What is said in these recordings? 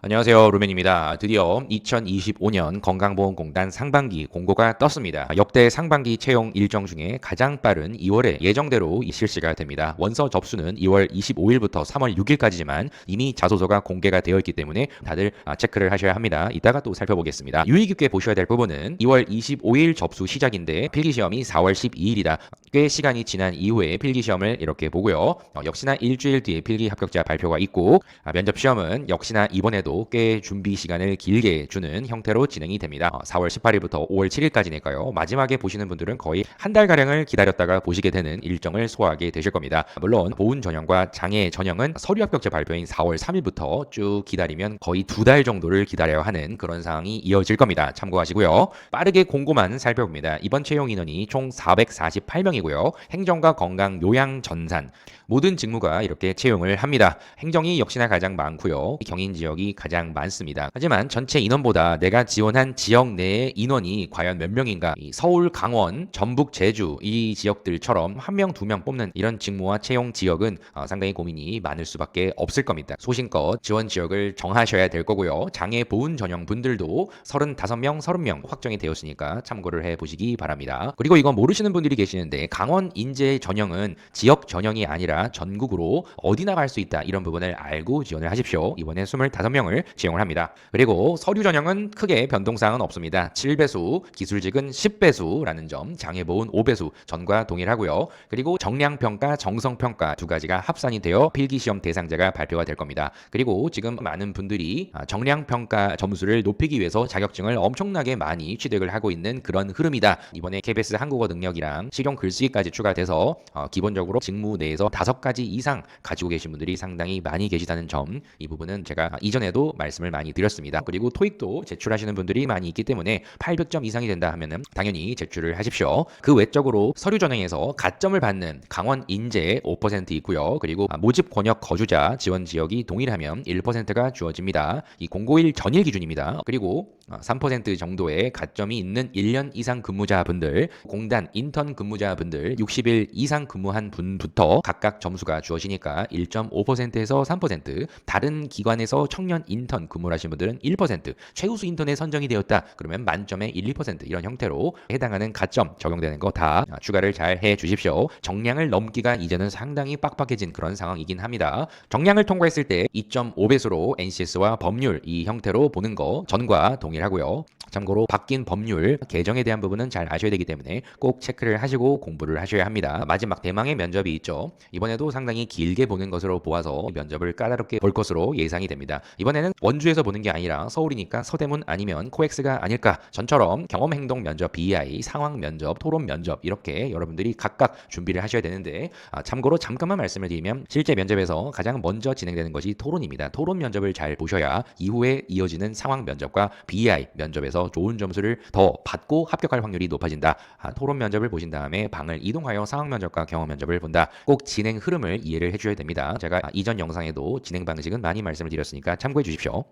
안녕하세요. 루멘입니다. 드디어 2025년 건강보험공단 상반기 공고가 떴습니다. 역대 상반기 채용 일정 중에 가장 빠른 2월에 예정대로 실시가 됩니다. 원서 접수는 2월 25일부터 3월 6일까지지만 이미 자소서가 공개가 되어 있기 때문에 다들 체크를 하셔야 합니다. 이따가 또 살펴보겠습니다. 유의 깊게 보셔야 될 부분은 2월 25일 접수 시작인데 필기시험이 4월 12일이다. 꽤 시간이 지난 이후에 필기시험을 이렇게 보고요. 역시나 일주일 뒤에 필기 합격자 발표가 있고 면접시험은 역시나 이번에도 꽤 준비 시간을 길게 주는 형태로 진행이 됩니다. 4월 18일부터 5월 7일까지니까요. 마지막에 보시는 분들은 거의 한 달가량을 기다렸다가 보시게 되는 일정을 소화하게 되실 겁니다. 물론 보훈 전형과 장애 전형은 서류 합격자 발표인 4월 3일부터 쭉 기다리면 거의 2달 정도를 기다려야 하는 그런 상황이 이어질 겁니다. 참고하시고요. 빠르게 공고만 살펴봅니다. 이번 채용 인원이 총 448명이고요. 행정과 건강, 요양, 전산 모든 직무가 이렇게 채용을 합니다. 행정이 역시나 가장 많고요. 경인 지역이 가장 많습니다. 하지만 전체 인원보다 내가 지원한 지역 내의 인원이 과연 몇 명인가? 서울, 강원, 전북, 제주 이 지역들처럼 한 명, 두 명 뽑는 이런 직무와 채용 지역은 상당히 고민이 많을 수밖에 없을 겁니다. 소신껏 지원 지역을 정하셔야 될 거고요. 장애 보훈 전형 분들도 35명, 30명 확정이 되었으니까 참고를 해보시기 바랍니다. 그리고 이거 모르시는 분들이 계시는데 강원 인재 전형은 지역 전형이 아니라 전국으로 어디나 갈 수 있다. 이런 부분을 알고 지원을 하십시오. 이번에 25명을 채용을 합니다. 그리고 서류 전형은 크게 변동사항은 없습니다. 7배수, 기술직은 10배수라는 점, 장애보훈 5배수 전과 동일하고요. 그리고 정량평가, 정성평가 두 가지가 합산이 되어 필기시험 대상자가 발표가 될 겁니다. 그리고 지금 많은 분들이 정량평가 점수를 높이기 위해서 자격증을 엄청나게 많이 취득을 하고 있는 그런 흐름이다. 이번에 KBS 한국어 능력이랑 실용 글쓰기까지 추가돼서 기본적으로 직무 내에서 5가지 이상 가지고 계신 분들이 상당히 많이 계시다는 점, 이 부분은 제가 이전에도 말씀을 많이 드렸습니다. 그리고 토익도 제출하시는 분들이 많이 있기 때문에 800점 이상이 된다 하면은 당연히 제출을 하십시오. 그 외적으로 서류 전형에서 가점을 받는 강원 인재 5% 있고요. 그리고 모집 권역 거주자 지원 지역이 동일하면 1%가 주어집니다. 이 공고일 전일 기준입니다. 그리고 3% 정도의 가점이 있는 1년 이상 근무자분들, 공단 인턴 근무자분들 60일 이상 근무한 분부터 각각 점수가 주어지니까 1.5%에서 3%, 다른 기관에서 청년 인턴 근무를 하신 분들은 1%, 최우수 인턴에 선정이 되었다. 그러면 만점에 1, 2% 이런 형태로 해당하는 가점 적용되는 거 다 추가를 잘 해 주십시오. 정량을 넘기가 이제는 상당히 빡빡해진 그런 상황이긴 합니다. 정량을 통과했을 때 2.5배수로 NCS와 법률 이 형태로 보는 거 전과 동일하고요. 참고로 바뀐 법률 개정에 대한 부분은 잘 아셔야 되기 때문에 꼭 체크를 하시고 공부를 하셔야 합니다. 마지막 대망의 면접이 있죠. 이번에도 상당히 길게 보는 것으로 보아서 면접을 까다롭게 볼 것으로 예상이 됩니다. 이번에는 원주에서 보는 게 아니라 서울이니까 서대문 아니면 코엑스가 아닐까. 전처럼 경험행동 면접 BI, 상황 면접, 토론 면접 이렇게 여러분들이 각각 준비를 하셔야 되는데 참고로 잠깐만 말씀을 드리면 실제 면접에서 가장 먼저 진행되는 것이 토론입니다. 토론 면접을 잘 보셔야 이후에 이어지는 상황 면접과 BI 면접에서 좋은 점수를 더 받고 합격할 확률이 높아진다. 토론 면접을 보신 다음에 방을 이동하여 상황 면접과 경험 면접을 본다. 꼭 진행 흐름을 이해를 해주셔야 됩니다. 제가 이전 영상에도 진행 방식은 많이 말씀을 드렸으니까 참고해 주십시오.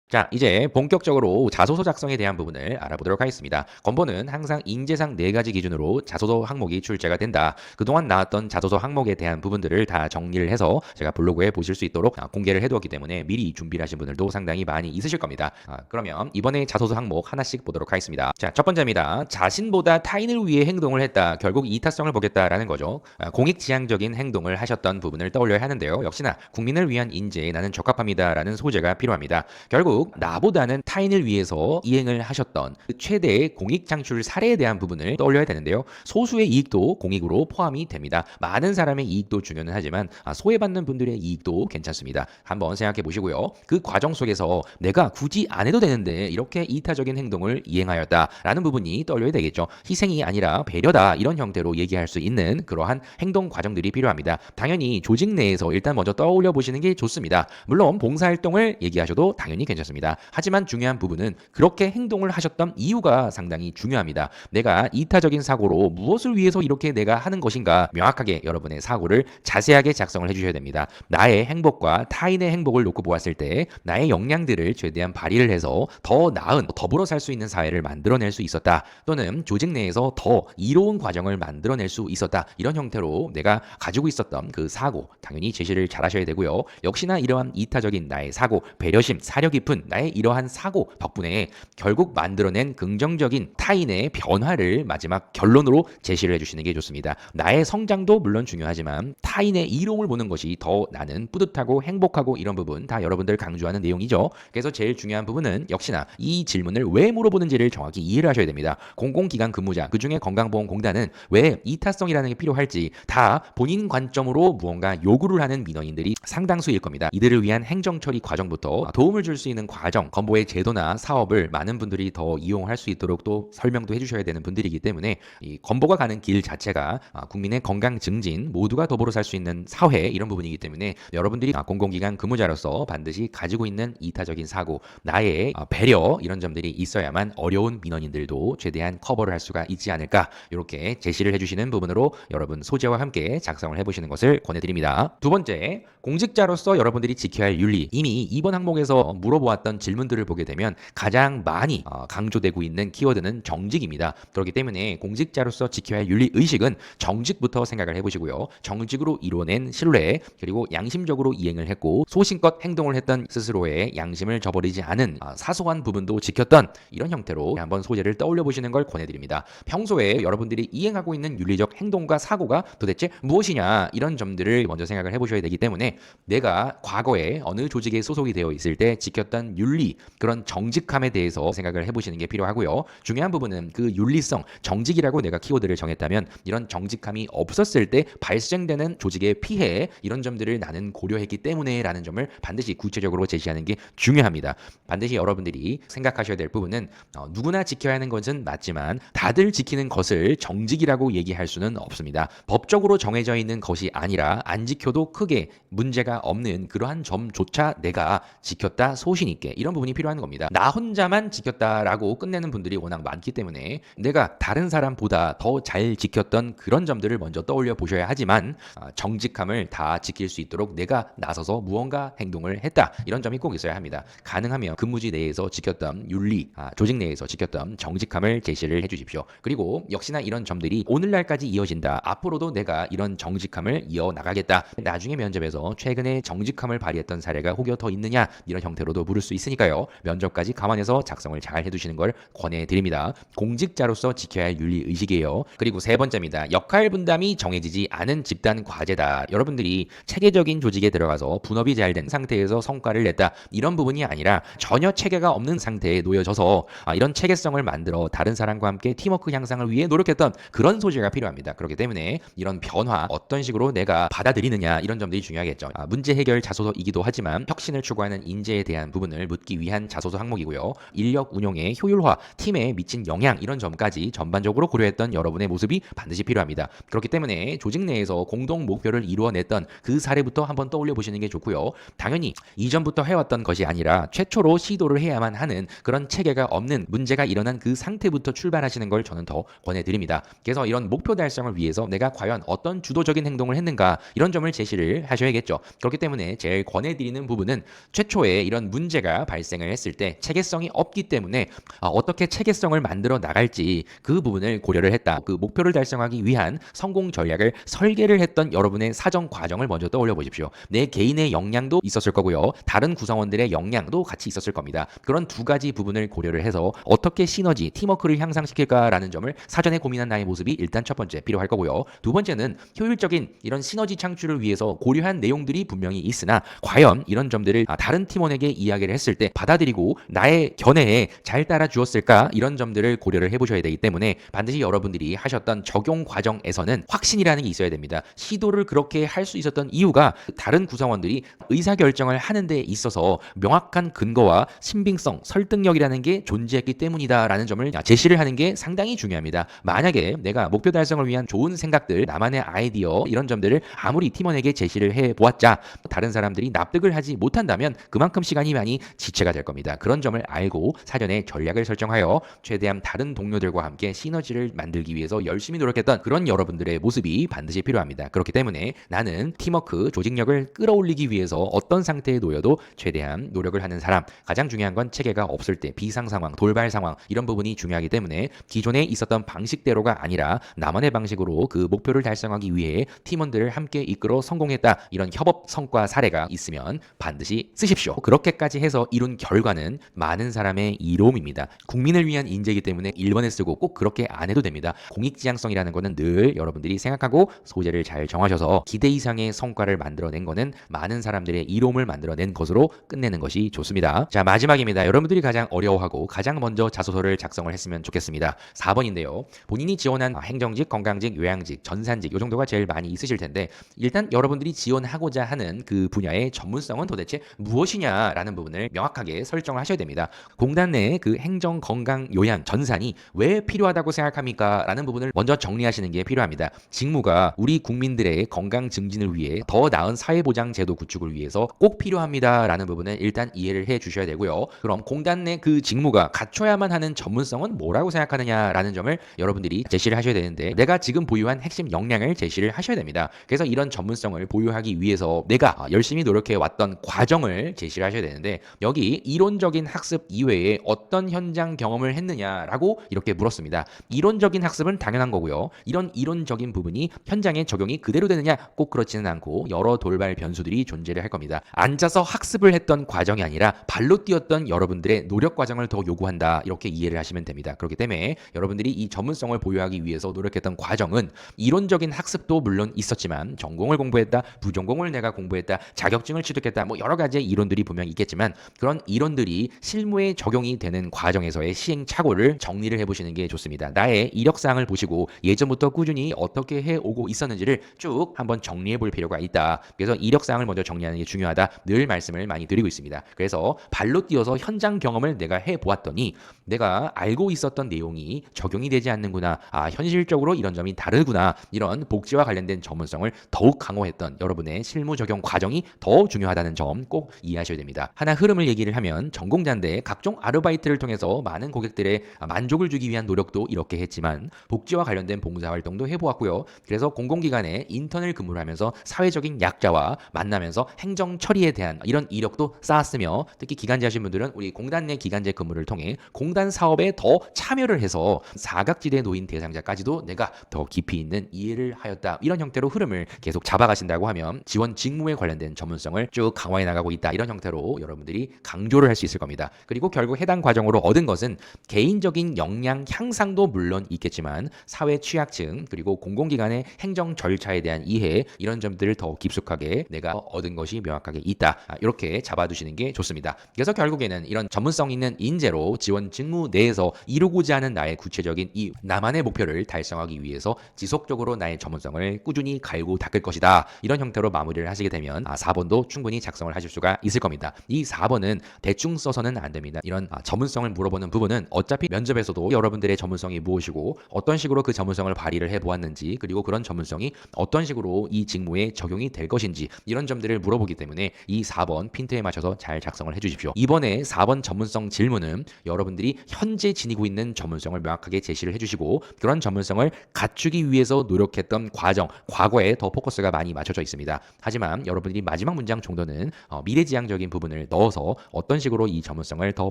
자, 이제 본격적으로 자소서 작성에 대한 부분을 알아보도록 하겠습니다. 건보는 항상 인재상 4가지 기준으로 자소서 항목이 출제가 된다. 그동안 나왔던 자소서 항목에 대한 부분들을 다 정리를 해서 제가 블로그에 보실 수 있도록 공개를 해두었기 때문에 미리 준비를 하신 분들도 상당히 많이 있으실 겁니다. 그러면 이번에 자소서 항목 하나씩 보도록 하겠습니다. 자, 첫 번째입니다. 자신보다 타인을 위해 행동을 했다. 결국 이타성을 보겠다라는 거죠. 공익지향적인 행동을 하셨던 부분을 떠올려야 하는데요. 역시나 국민을 위한 인재에 나는 적합합니다라는 소재가 필요합니다. 결국 나보다는 타인을 위해서 이행을 하셨던 그 최대의 공익 창출 사례에 대한 부분을 떠올려야 되는데요. 소수의 이익도 공익으로 포함이 됩니다. 많은 사람의 이익도 중요는 하지만 소외받는 분들의 이익도 괜찮습니다. 한번 생각해 보시고요. 그 과정 속에서 내가 굳이 안 해도 되는데 이렇게 이타적인 행동을 이행하였다라는 부분이 떠올려야 되겠죠. 희생이 아니라 배려다 이런 형태로 얘기할 수 있는 그러한 행동 과정들이 필요합니다. 당연히 조직 내에서 일단 먼저 떠올려 보시는 게 좋습니다. 물론 봉사활동을 얘기하셔도 당연히 괜찮습니다. 좋습니다. 하지만 중요한 부분은 그렇게 행동을 하셨던 이유가 상당히 중요합니다. 내가 이타적인 사고로 무엇을 위해서 이렇게 내가 하는 것인가 명확하게 여러분의 사고를 자세하게 작성을 해주셔야 됩니다. 나의 행복과 타인의 행복을 놓고 보았을 때 나의 역량들을 최대한 발휘를 해서 더 나은 더불어 살 수 있는 사회를 만들어낼 수 있었다. 또는 조직 내에서 더 이로운 과정을 만들어낼 수 있었다. 이런 형태로 내가 가지고 있었던 그 사고 당연히 제시를 잘 하셔야 되고요. 역시나 이러한 이타적인 나의 사고, 배려심, 사려 깊은 나의 이러한 사고 덕분에 결국 만들어낸 긍정적인 타인의 변화를 마지막 결론으로 제시를 해주시는 게 좋습니다. 나의 성장도 물론 중요하지만 타인의 이로움을 보는 것이 더 나는 뿌듯하고 행복하고 이런 부분 다 여러분들 강조하는 내용이죠. 그래서 제일 중요한 부분은 역시나 이 질문을 왜 물어보는지를 정확히 이해를 하셔야 됩니다. 공공기관 근무자, 그중에 건강보험공단은 왜 이타성이라는 게 필요할지 다 본인 관점으로 무언가 요구를 하는 민원인들이 상당수일 겁니다. 이들을 위한 행정처리 과정부터 도움을 줄 수 있는 과정, 건보의 제도나 사업을 많은 분들이 더 이용할 수 있도록 또 설명도 해주셔야 되는 분들이기 때문에 이 건보가 가는 길 자체가 국민의 건강 증진, 모두가 더불어 살 수 있는 사회 이런 부분이기 때문에 여러분들이 공공기관 근무자로서 반드시 가지고 있는 이타적인 사고, 나의 배려 이런 점들이 있어야만 어려운 민원인들도 최대한 커버를 할 수가 있지 않을까 이렇게 제시를 해주시는 부분으로 여러분 소재와 함께 작성을 해보시는 것을 권해드립니다. 두 번째, 공직자로서 여러분들이 지켜야 할 윤리. 이미 이번 항목에서 물어보았던 질문들을 보게 되면 가장 많이 강조되고 있는 키워드는 정직입니다. 그렇기 때문에 공직자로서 지켜야 할 윤리 의식은 정직부터 생각을 해보시고요. 정직으로 이뤄낸 신뢰, 그리고 양심적으로 이행을 했고 소신껏 행동을 했던 스스로의 양심을 저버리지 않은 사소한 부분도 지켰던 이런 형태로 한번 소재를 떠올려 보시는 걸 권해드립니다. 평소에 여러분들이 이행하고 있는 윤리적 행동과 사고가 도대체 무엇이냐 이런 점들을 먼저 생각을 해보셔야 되기 때문에 내가 과거에 어느 조직에 소속이 되어 있을 때 지켰던 윤리, 그런 정직함에 대해서 생각을 해보시는 게 필요하고요. 중요한 부분은 그 윤리성, 정직이라고 내가 키워드를 정했다면 이런 정직함이 없었을 때 발생되는 조직의 피해 이런 점들을 나는 고려했기 때문에 라는 점을 반드시 구체적으로 제시하는 게 중요합니다. 반드시 여러분들이 생각하셔야 될 부분은 누구나 지켜야 하는 것은 맞지만 다들 지키는 것을 정직이라고 얘기할 수는 없습니다. 법적으로 정해져 있는 것이 아니라 안 지켜도 크게 문제가 없는 그러한 점조차 내가 지켰다 소신 있게 이런 부분이 필요한 겁니다. 나 혼자만 지켰다라고 끝내는 분들이 워낙 많기 때문에 내가 다른 사람보다 더 잘 지켰던 그런 점들을 먼저 떠올려 보셔야 하지만 정직함을 다 지킬 수 있도록 내가 나서서 무언가 행동을 했다 이런 점이 꼭 있어야 합니다. 가능하면 근무지 내에서 지켰던 윤리, 조직 내에서 지켰던 정직함을 제시를 해주십시오. 그리고 역시나 이런 점들이 오늘날까지 이어진다. 앞으로도 내가 이런 정직함을 이어나가겠다. 나중에 면접에서 최근에 정직함을 발휘했던 사례가 혹여 더 있느냐 이런 형태로도 물을 수 있으니까요. 면접까지 감안해서 작성을 잘 해두시는 걸 권해드립니다. 공직자로서 지켜야 할 윤리의식이에요. 그리고 세 번째입니다. 역할 분담이 정해지지 않은 집단 과제다. 여러분들이 체계적인 조직에 들어가서 분업이 잘 된 상태에서 성과를 냈다. 이런 부분이 아니라 전혀 체계가 없는 상태에 놓여져서 이런 체계성을 만들어 다른 사람과 함께 팀워크 향상을 위해 노력했던 그런 소재가 필요합니다. 그렇기 때문에 이런 변화 어떤 식으로 내가 받아들이느냐 이런 점들이 중요하겠죠. 문제 해결 자소서이기도 하지만 혁신을 추구하는 인재에 대한 부분을 묻기 위한 자소서 항목이고요. 인력 운용의 효율화, 팀에 미친 영향 이런 점까지 전반적으로 고려했던 여러분의 모습이 반드시 필요합니다. 그렇기 때문에 조직 내에서 공동 목표를 이루어냈던 그 사례부터 한번 떠올려 보시는 게 좋고요. 당연히 이전부터 해왔던 것이 아니라 최초로 시도를 해야만 하는 그런 체계가 없는 문제가 일어난 그 상태부터 출발하시는 걸 저는 더 권해드립니다. 그래서 이런 목표 달성을 위해서 내가 과연 어떤 주도적인 행동을 했는가 이런 점을 제시를 하셔야겠죠. 그렇기 때문에 제일 권해드리는 부분은 최초에 이런 문제가 발생을 했을 때 체계성이 없기 때문에 어떻게 체계성을 만들어 나갈지 그 부분을 고려를 했다. 그 목표를 달성하기 위한 성공 전략을 설계를 했던 여러분의 사정 과정을 먼저 떠올려 보십시오. 내 개인의 역량도 있었을 거고요. 다른 구성원들의 역량도 같이 있었을 겁니다. 그런 두 가지 부분을 고려를 해서 어떻게 시너지, 팀워크를 향상시킬까라는 점을 사전에 고민한 나의 모습이 일단 첫 번째 필요할 거고요. 두 번째는 효율적인 이런 시너지 창출을 위해서 고려한 내용들이 분명히 있으나 과연 이런 점들을 다른 팀원에게 이야기를 했을 때 받아들이고 나의 견해에 잘 따라 주었을까 이런 점들을 고려를 해보셔야 되기 때문에 반드시 여러분들이 하셨던 적용 과정에서는 확신이라는 게 있어야 됩니다. 시도를 그렇게 할 수 있었던 이유가 다른 구성원들이 의사결정을 하는 데 있어서 명확한 근거와 신빙성, 설득력이라는 게 존재했기 때문이다라는 점을 제시를 하는 게 상당히 중요합니다. 만약에 내가 목표 달성을 위한 좋은 생각들, 나만의 아이디어 이런 점들을 아무리 팀원에게 제시를 해 보았자 다른 사람들이 납득을 하지 못한다면 그만큼 시간이 많이 지체가 될 겁니다. 그런 점을 알고 사전에 전략을 설정하여 최대한 다른 동료들과 함께 시너지를 만들기 위해서 열심히 노력했던 그런 여러분들의 모습이 반드시 필요합니다. 그렇기 때문에 나는 팀워크, 조직력을 끌어올리기 위해서 어떤 상태에 놓여도 최대한 노력을 하는 사람. 가장 중요한 건 체계가 없을 때 비상 상황, 돌발 상황 이런 부분이 중요하기 때문에 기존에 있었던 방식대로가 아니라 나만의 방식으로 그 목표를 달성하기 위해 팀원들을 함께 이끌어 성공했다. 이런 협업 성과 사례가 있으면 반드시 쓰십시오. 그렇게까지 해서 이룬 결과는 많은 사람의 이로움입니다. 국민을 위한 인재이기 때문에 1번에 쓰고 꼭 그렇게 안 해도 됩니다. 공익지향성이라는 거는 늘 여러분들이 생각하고 소재를 잘 정하셔서 기대 이상의 성과를 만들어낸 거는 많은 사람들의 이로움을 만들어낸 것으로 끝내는 것이 좋습니다. 자, 마지막입니다. 여러분들이 가장 어려워하고 가장 먼저 자소서를 작성을 했으면 좋겠습니다. 4번인데요. 본인이 지원한 행정직, 건강직, 요양직, 전산직 이 정도가 제일 많이 있으실 텐데 일단 여러분들이 지원하고자 하는 그 분야의 전문성은 도대체 무엇이냐라는 부분을 명확하게 설정을 하셔야 됩니다. 공단 내에 그 행정, 건강, 요양, 전산이 왜 필요하다고 생각합니까? 라는 부분을 먼저 정리하시는 게 필요합니다. 직무가 우리 국민들의 건강 증진을 위해 더 나은 사회보장 제도 구축을 위해서 꼭 필요합니다. 라는 부분을 일단 이해를 해 주셔야 되고요. 그럼 공단 내 그 직무가 갖춰야만 하는 전문성은 뭐라고 생각하느냐라는 점을 여러분들이 제시를 하셔야 되는데 내가 지금 보유한 핵심 역량을 제시를 하셔야 됩니다. 그래서 이런 전문성을 보유하기 위해서 내가 열심히 노력해 왔던 과정을 제시를 하셔야 되는데 여기 이론적인 학습 이외에 어떤 현장 경험을 했느냐라고 이렇게 물었습니다. 이론적인 학습은 당연한 거고요. 이런 이론적인 부분이 현장에 적용이 그대로 되느냐 꼭 그렇지는 않고 여러 돌발 변수들이 존재를 할 겁니다. 앉아서 학습을 했던 과정이 아니라 발로 뛰었던 여러분들의 노력 과정을 더 요구한다. 이렇게 이해를 하시면 됩니다. 그렇기 때문에 여러분들이 이 전문성을 보유하기 위해서 노력했던 과정은 이론적인 학습도 물론 있었지만 전공을 공부했다, 부전공을 내가 공부했다, 자격증을 취득했다, 뭐 여러 가지의 이론들이 분명히 있겠지만 그런 이론들이 실무에 적용이 되는 과정에서의 시행착오를 정리를 해보시는 게 좋습니다. 나의 이력사항을 보시고 예전부터 꾸준히 어떻게 해오고 있었는지를 쭉 한번 정리해 볼 필요가 있다. 그래서 이력사항을 먼저 정리하는 게 중요하다. 늘 말씀을 많이 드리고 있습니다. 그래서 발로 뛰어서 현장 경험을 내가 해보았더니 내가 알고 있었던 내용이 적용이 되지 않는구나. 아, 현실적으로 이런 점이 다르구나. 이런 복지와 관련된 전문성을 더욱 강화했던 여러분의 실무 적용 과정이 더 중요하다는 점 꼭 이해하셔야 됩니다. 하나 흐름을 얘기를 하면 전공자인데 각종 아르바이트를 통해서 많은 고객들의 만족을 주기 위한 노력도 이렇게 했지만 복지와 관련된 봉사활동도 해보았고요. 그래서 공공기관에 인턴을 근무를 하면서 사회적인 약자와 만나면서 행정 처리에 대한 이런 이력도 쌓았으며 특히 기간제 하신 분들은 우리 공단 내 기간제 근무를 통해 공단 사업에 더 참여를 해서 사각지대 노인 대상자까지도 내가 더 깊이 있는 이해를 하였다. 이런 형태로 흐름을 계속 잡아가신다고 하면 지원 직무에 관련된 전문성을 쭉 강화해 나가고 있다. 이런 형태로 여러분들이 강조를 할 수 있을 겁니다. 그리고 결국 해당 과정으로 얻은 것은 개인적인 역량 향상도 물론 있겠지만 사회 취약층 그리고 공공기관의 행정 절차에 대한 이해 이런 점들을 더 깊숙하게 내가 얻은 것이 명확하게 있다. 이렇게 잡아두시는 게 좋습니다. 그래서 결국에는 이런 전문성 있는 인재로 지원 직무 내에서 이루고자 하는 나의 구체적인 이 나만의 목표를 달성하기 위해서 지속적으로 나의 전문성을 꾸준히 갈고 닦을 것이다. 이런 형태로 마무리를 하시게 되면 4번도 충분히 작성을 하실 수가 있을 겁니다. 이 4번은 대충 써서는 안 됩니다. 이런 전문성을 물어보는 부분은 어차피 면접에서도 여러분들의 전문성이 무엇이고 어떤 식으로 그 전문성을 발휘를 해보았는지 그리고 그런 전문성이 어떤 식으로 이 직무에 적용이 될 것인지 이런 점들을 물어보기 때문에 이 4번 핀트에 맞춰서 잘 작성을 해주십시오. 이번에 4번 전문성 질문은 여러분들이 현재 지니고 있는 전문성을 명확하게 제시를 해주시고 그런 전문성을 갖추기 위해서 노력했던 과정, 과거에 더 포커스가 많이 맞춰져 있습니다. 하지만 여러분들이 마지막 문장 정도는 미래지향적인 부분을 넣어서 어떤 식으로 이 전문성을 더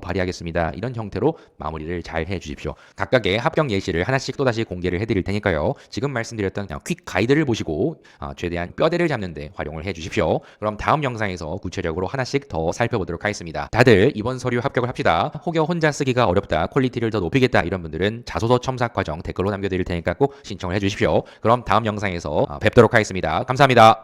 발휘하겠습니다. 이런 형태로 마무리를 잘 해주십시오. 각각의 합격 예시를 하나씩 또다시 공개를 해드릴 테니까요. 지금 말씀드렸던 퀵 가이드를 보시고 최대한 뼈대를 잡는 데 활용을 해주십시오. 그럼 다음 영상에서 구체적으로 하나씩 더 살펴보도록 하겠습니다. 다들 이번 서류 합격을 합시다. 혹여 혼자 쓰기가 어렵다, 퀄리티를 더 높이겠다 이런 분들은 자소서 첨삭 과정 댓글로 남겨드릴 테니까 꼭 신청을 해주십시오. 그럼 다음 영상에서 뵙도록 하겠습니다. 감사합니다.